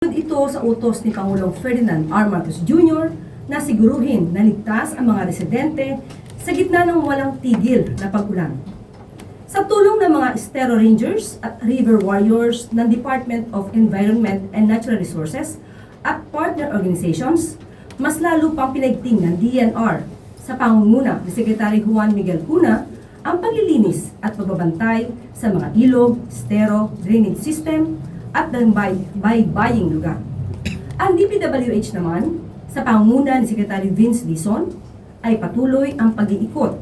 Ito sa utos ni Pangulong Ferdinand R. Marcos Jr. na siguruhin na ligtas ang mga residente sa gitna ng walang tigil na pag-ulan. Sa tulong ng mga Estero Rangers at River Warriors ng Department of Environment and Natural Resources at partner organizations, mas lalo pang pinaigting ng DNR sa pangunguna ni Secretary Juan Miguel Cuna ang paglilinis at pagbabantay sa mga ilog, estero, drainage system at ng baybaying lugar. Ang DPWH naman, sa pangunguna ni Secretary Vince Dizon, ay patuloy ang pag-iikot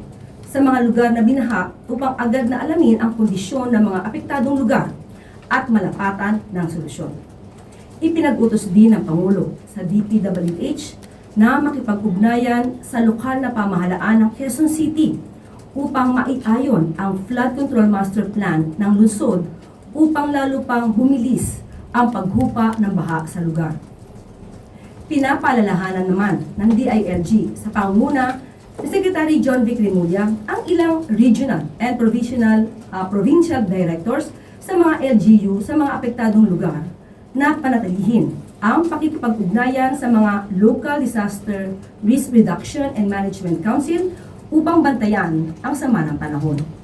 sa mga lugar na binaha upang agad na alamin ang kondisyon ng mga apektadong lugar at malapatan ng solusyon. Ipinag-utos din ng Pangulo sa DPWH na makipag-ugnayan sa lokal na pamahalaan ng Quezon City upang maiayon ang Flood Control Master Plan ng lungsod upang lalo pang bumilis ang paghupa ng baha sa lugar. Pinapaalalahanan naman ng DILG sa pangunguna ni Secretary John Vic Remulla ang ilang regional and provincial directors sa mga LGU sa mga apektadong lugar na panatilihin ang pakikipag-ugnayan sa mga Local Disaster Risk Reduction and Management Council upang bantayan ang sama ng panahon.